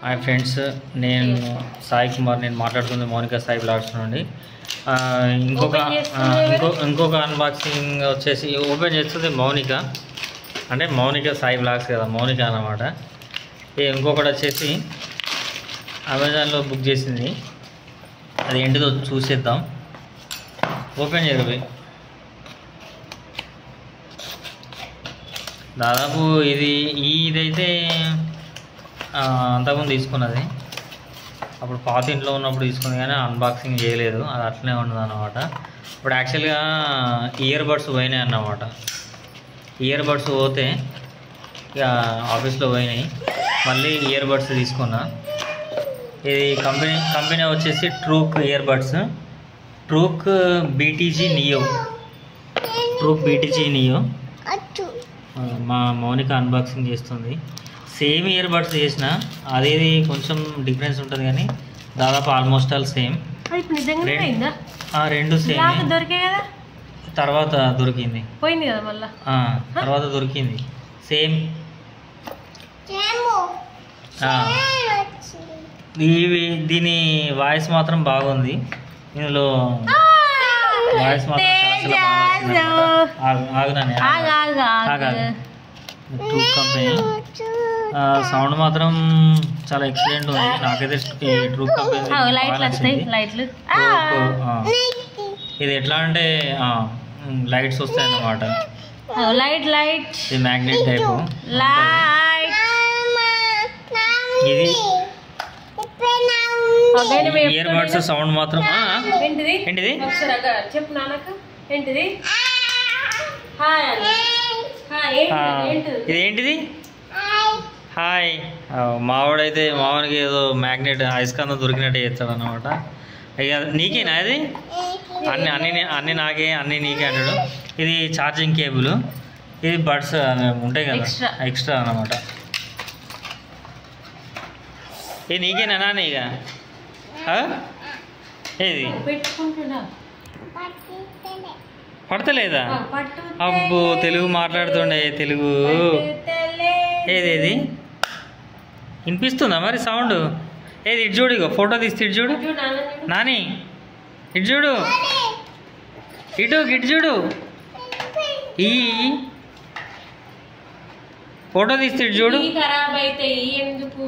Hi friends, నేను సాయి కుమార్. నేను మాట్లాడుతుంది మౌనిక సాయి బ్లాగ్స్ నుండి. ఇంకొక అన్బాక్సింగ్ వచ్చేసి ఓపెన్ చేస్తుంది మౌనిక, అంటే మౌనిక సాయి బ్లాగ్స్ కదా, మౌనిక అన్నమాట. ఇంకొకటి వచ్చేసి అమెజాన్లో బుక్ చేసింది, అది ఏంటిదో చూసేద్దాం. ఓపెన్ చేయకపోయి దాదాపు ఇదైతే అంతకుముందు తీసుకున్నది, అప్పుడు పాత ఇంట్లో ఉన్నప్పుడు తీసుకుంది, కానీ అన్బాక్సింగ్ చేయలేదు, అది అట్లనే ఉన్నది అన్నమాట. ఇప్పుడు యాక్చువల్గా ఇయర్ బడ్స్ పోయినాయి అన్నమాట. ఇయర్ బడ్స్ పోతే ఇక ఆఫీస్లో పోయినాయి, మళ్ళీ ఇయర్ బడ్స్ తీసుకున్నా. ఇది కంపెనీ వచ్చేసి ట్రూక్ ఇయర్ బడ్స్, ట్రూక్ BTG నియో. మా మౌనిక అన్బాక్సింగ్ చేస్తుంది. సేమ్ ఇయర్ బడ్స్ చేసిన, అదేది కొంచెం డిఫరెన్స్ ఉంటుంది, కానీ దాదాపు ఆల్మోస్ట్ ఆల్ సేమ్. రెండు సేమ్. తర్వాత దొరికింది, పోయింది కదా మళ్ళీ, తర్వాత దొరికింది సేమ్. దీని వాయిస్ మాత్రం బాగుంది, ఇందులో వాయిస్ మాత్రం ట్రూక్ కంపెనీ. సౌండ్ మాత్రం చాలా ఎక్సలెంట్ ఉంది. నాకైతే ట్రూక్ కంపెనీ ఇది ఎట్లా అంటే లైట్స్ వస్తాయి అన్నమాట. ఇది మ్యాగ్నెట్ టైపు. ఇది ఇయర్ బడ్స్ సౌండ్ మాత్రం ఏంటిది ఇదేంటిది? హాయ్. మావాడైతే మావానికి ఏదో మ్యాగ్నెట్ అయస్కాంతం దొరికినట్టు చేస్తాడు అన్నమాట. ఇక నీకేనా అది? అన్ని నాకే, అన్ని నీకే అంటాడు. ఇది ఛార్జింగ్ కేబుల్, ఇది బడ్స్ ఉంటాయి కదా ఎక్స్ట్రా అన్నమాట. ఇది నీకేనా నాన్న? ఇక ఏది పడతలేదా? అబ్బో, తెలుగు మాట్లాడుతుండే, తెలుగు. ఏది వినిపిస్తుందా మరి సౌండ్? ఏది ఇటు చూడు, ఇగో ఫోటో తీస్తే ఇటు చూడు నాని, ఇటు చూడు, ఇటు చూడు, ఈ ఫోటో తీస్తే ఇటు చూడు.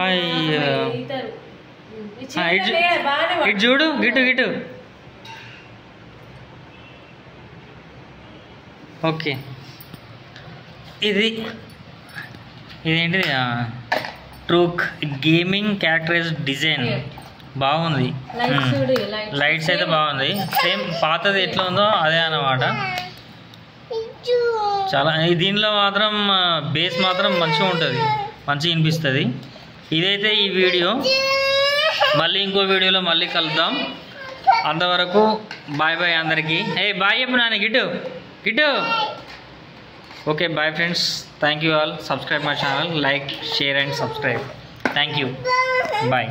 అయ్యో, ఇటు చూడు, గిటు. ఓకే, ఇదేంటిది? ట్రూక్ గేమింగ్ క్యారెక్టరైజ్డ్ డిజైన్ బాగుంది. లైట్స్ అయితే బాగుంది, సేమ్ పాతది ఎట్లా ఉందో అదే అన్నమాట. చాలా దీనిలో మాత్రం బేస్ మాత్రం మంచిగా ఉంటుంది, మంచిగా వినిపిస్తుంది. ఇదైతే ఈ వీడియో. మళ్ళీ ఇంకో వీడియోలో మళ్ళీ కలుద్దాం. అంతవరకు బాయ్ బాయ్ అందరికీ. బాయ్ చెప్పు నాని, గిట్టు. Okay, bye friends. Thank you all. Subscribe my channel, like, share and subscribe. Thank you. Bye.